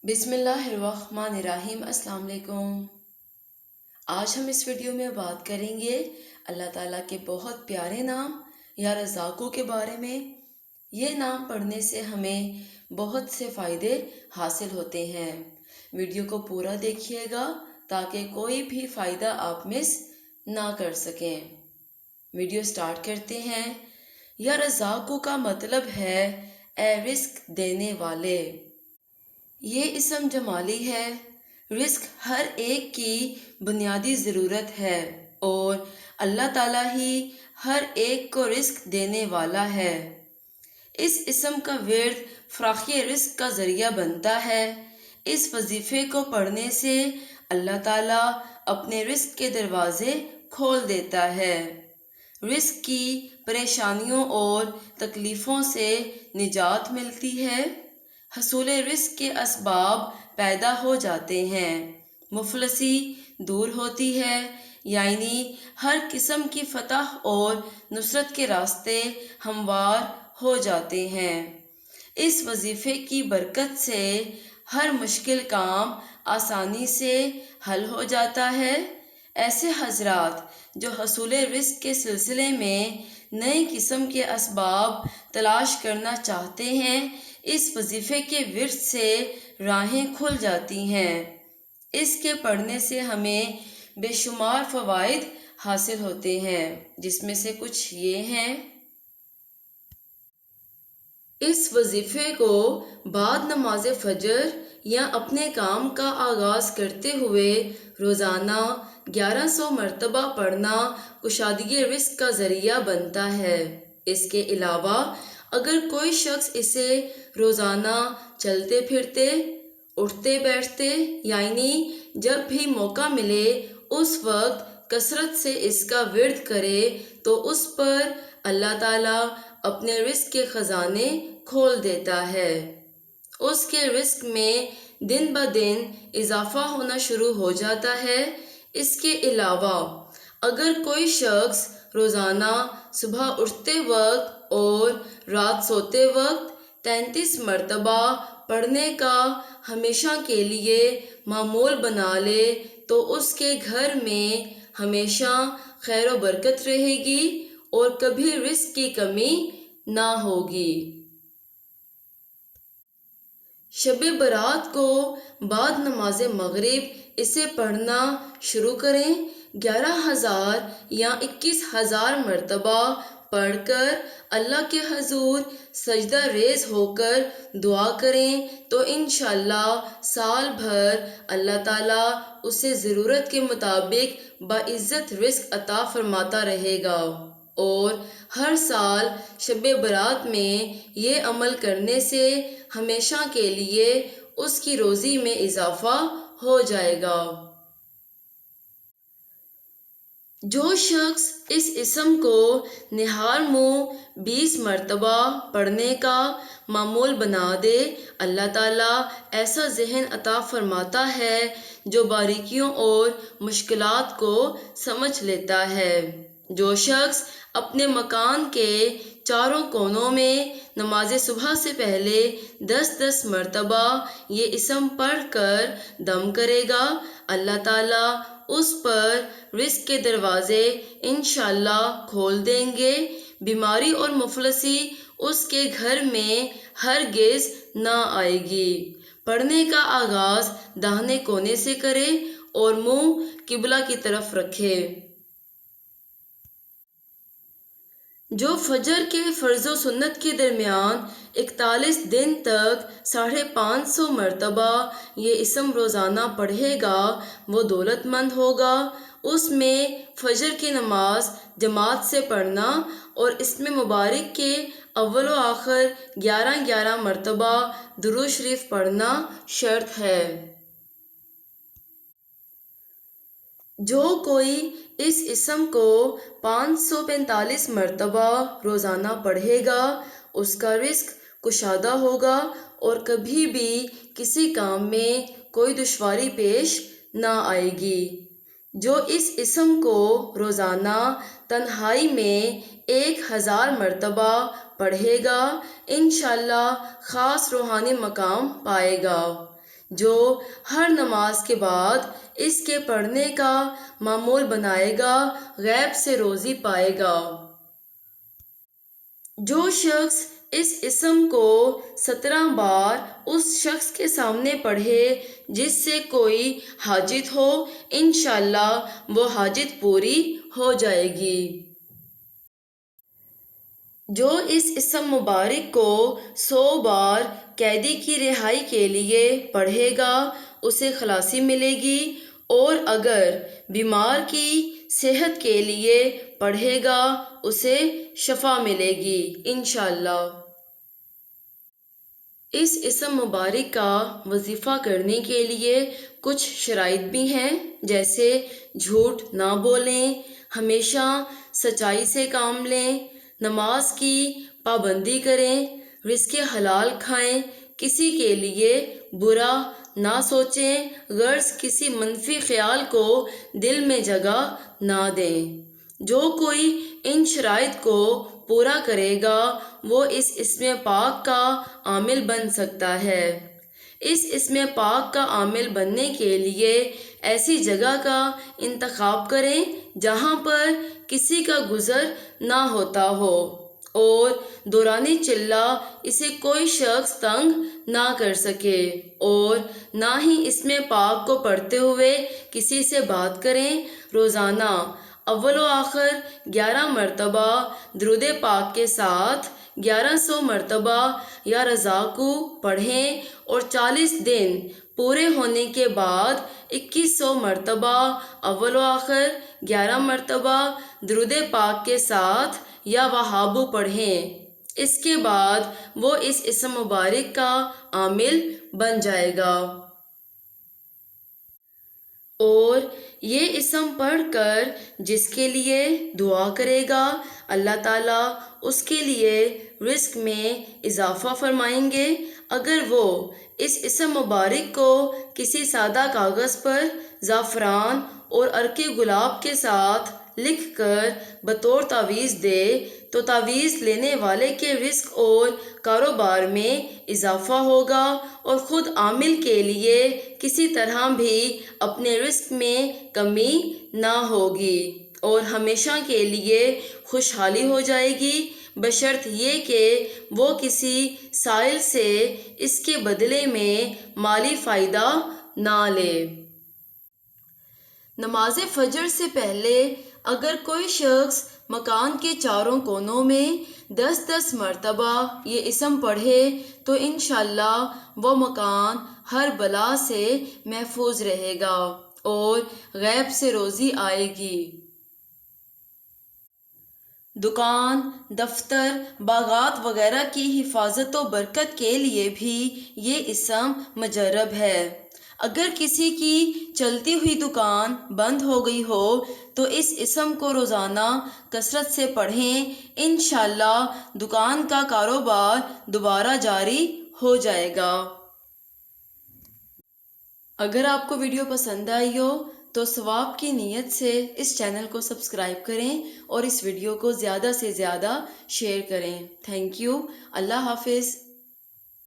بسم اللہ الرحمن الرحیم۔ السلام علیکم۔ آج ہم اس ویڈیو میں بات کریں گے اللہ تعالیٰ کے بہت پیارے نام یا رزاقوں کے بارے میں۔ یہ نام پڑھنے سے ہمیں بہت سے فائدے حاصل ہوتے ہیں۔ ویڈیو کو پورا دیکھیے گا تاکہ کوئی بھی فائدہ آپ مس نہ کر سکیں۔ ویڈیو سٹارٹ کرتے ہیں۔ یا رزاقوں کا مطلب ہے اے رزق دینے والے۔ یہ اسم جمالی ہے۔ رزق ہر ایک کی بنیادی ضرورت ہے اور اللہ تعالیٰ ہی ہر ایک کو رزق دینے والا ہے۔ اس اسم کا ورد فراخی رزق کا ذریعہ بنتا ہے۔ اس وظیفے کو پڑھنے سے اللہ تعالیٰ اپنے رزق کے دروازے کھول دیتا ہے۔ رزق کی پریشانیوں اور تکلیفوں سے نجات ملتی ہے۔ حصول رزق کے اسباب پیدا ہو جاتے ہیں۔ مفلسی دور ہوتی ہے، یعنی ہر قسم کی فتح اور نصرت کے راستے ہموار ہو جاتے ہیں۔ اس وظیفے کی برکت سے ہر مشکل کام آسانی سے حل ہو جاتا ہے۔ ایسے حضرات جو حصول رزق کے سلسلے میں نئی قسم کے اسباب تلاش کرنا چاہتے ہیں، اس وظیفے کے ورد سے راہیں کھل جاتی ہیں۔ اس کے پڑھنے سے ہمیں بے شمار فوائد حاصل ہوتے ہیں، جس میں سے کچھ یہ ہیں۔ اس وظیفے کو بعد نماز فجر یا اپنے کام کا آغاز کرتے ہوئے روزانہ 1100 مرتبہ پڑھنا کشادگی رزق کا ذریعہ بنتا ہے۔ اس کے علاوہ اگر کوئی شخص اسے روزانہ چلتے پھرتے، اٹھتے بیٹھتے، یعنی جب بھی موقع ملے اس وقت کثرت سے اس کا ورد کرے تو اس پر اللہ تعالیٰ اپنے رزق کے خزانے کھول دیتا ہے۔ اس کے رزق میں دن بدن اضافہ ہونا شروع ہو جاتا ہے۔ اس کے علاوہ اگر کوئی شخص روزانہ صبح اٹھتے وقت اور رات سوتے وقت 33 مرتبہ پڑھنے کا ہمیشہ کے لیے معمول بنا لے تو اس کے گھر میں ہمیشہ خیر و برکت رہے گی اور کبھی رزق کی کمی نہ ہوگی۔ شب برات کو بعد نماز مغرب اسے پڑھنا شروع کریں۔ 11,000 یا 21,000 مرتبہ پڑھ کر اللہ کے حضور سجدہ ریز ہو کر دعا کریں تو انشاءاللہ سال بھر اللہ تعالیٰ اسے ضرورت کے مطابق باعزت رزق عطا فرماتا رہے گا، اور ہر سال شب برات میں یہ عمل کرنے سے ہمیشہ کے لیے اس کی روزی میں اضافہ ہو جائے گا۔ جو شخص اس اسم کو نہار منہ 20 مرتبہ پڑھنے کا معمول بنا دے، اللہ تعالیٰ ایسا ذہن عطا فرماتا ہے جو باریکیوں اور مشکلات کو سمجھ لیتا ہے۔ جو شخص اپنے مکان کے چاروں کونوں میں نماز صبح سے پہلے 10 مرتبہ یہ اسم پڑھ کر دم کرے گا، اللہ تعالیٰ اس پر رزق کے دروازے انشاءاللہ کھول دیں گے۔ بیماری اور مفلسی اس کے گھر میں ہرگز نہ آئے گی۔ پڑھنے کا آغاز داہنے کونے سے کرے اور منہ قبلہ کی طرف رکھے۔ جو فجر کے فرض و سنت کے درمیان 41 دن تک 550 مرتبہ یہ اسم روزانہ پڑھے گا وہ دولت مند ہوگا۔ اس میں فجر کی نماز جماعت سے پڑھنا اور اسم مبارک کے اول و آخر 11 مرتبہ درود شریف پڑھنا شرط ہے۔ جو کوئی اس اسم کو 545 مرتبہ روزانہ پڑھے گا اس کا رزق کشادہ ہوگا اور کبھی بھی کسی کام میں کوئی دشواری پیش نہ آئے گی۔ جو اس اسم کو روزانہ تنہائی میں 1000 مرتبہ پڑھے گا انشاءاللہ خاص روحانی مقام پائے گا۔ جو ہر نماز کے بعد اس کے پڑھنے کا معمول بنائے گا غیب سے روزی پائے گا۔ جو شخص اس اسم کو 17 بار اس شخص کے سامنے پڑھے جس سے کوئی حاجت ہو، انشاءاللہ وہ حاجت پوری ہو جائے گی۔ جو اس اسم مبارک کو 100 بار قیدی کی رہائی کے لیے پڑھے گا اسے خلاصی ملے گی، اور اگر بیمار کی صحت کے لیے پڑھے گا اسے شفا ملے گی انشاءاللہ۔ اس اسم مبارک کا وظیفہ کرنے کے لیے کچھ شرائط بھی ہیں، جیسے جھوٹ نہ بولیں، ہمیشہ سچائی سے کام لیں، نماز کی پابندی کریں، رزق حلال کھائیں، کسی کے لیے برا نہ سوچیں، غرض کسی منفی خیال کو دل میں جگہ نہ دیں۔ جو کوئی ان شرائط کو پورا کرے گا وہ اس اسم پاک کا عامل بن سکتا ہے۔ اس اسم پاک کا عامل بننے کے لیے ایسی جگہ کا انتخاب کریں جہاں پر کسی کا گزر نہ ہوتا ہو اور دوران چلہ اسے کوئی شخص تنگ نہ کر سکے، اور نہ ہی اسم پاک کو پڑھتے ہوئے کسی سے بات کریں۔ روزانہ اول و آخر 11 مرتبہ درود پاک کے ساتھ 1100 مرتبہ یا رزاقو پڑھیں، اور 40 دن پورے ہونے کے بعد 2100 مرتبہ اول و آخر 11 مرتبہ درود پاک کے ساتھ یا وہابو پڑھیں۔ اس کے بعد وہ اس اسم مبارک کا عامل بن جائے گا، اور یہ اسم پڑھ کر جس کے لیے دعا کرے گا اللہ تعالیٰ اس کے لیے رزق میں اضافہ فرمائیں گے۔ اگر وہ اس اسم مبارک کو کسی سادہ کاغذ پر زعفران اور عرق گلاب کے ساتھ لکھ کر بطور تعویذ دے تو تعویذ لینے والے کے رزق اور کاروبار میں اضافہ ہوگا، اور خود عامل کے لیے کسی طرح بھی اپنے رزق میں کمی نہ ہوگی، اور ہمیشہ کے لیے خوشحالی ہو جائے گی، بشرط یہ کہ وہ کسی سائل سے اس کے بدلے میں مالی فائدہ نہ لے۔ نماز فجر سے پہلے اگر کوئی شخص مکان کے چاروں کونوں میں 10 مرتبہ یہ اسم پڑھے تو انشاءاللہ وہ مکان ہر بلا سے محفوظ رہے گا اور غیب سے روزی آئے گی۔ دکان، دفتر، باغات وغیرہ کی حفاظت و برکت کے لیے بھی یہ اسم مجرب ہے۔ اگر کسی کی چلتی ہوئی دکان بند ہو گئی ہو تو اس اسم کو روزانہ کثرت سے پڑھیں، انشاءاللہ دکان کا کاروبار دوبارہ جاری ہو جائے گا۔ اگر آپ کو ویڈیو پسند آئی ہو تو ثواب کی نیت سے اس چینل کو سبسکرائب کریں اور اس ویڈیو کو زیادہ سے زیادہ شیئر کریں۔ Thank you. اللہ حافظ۔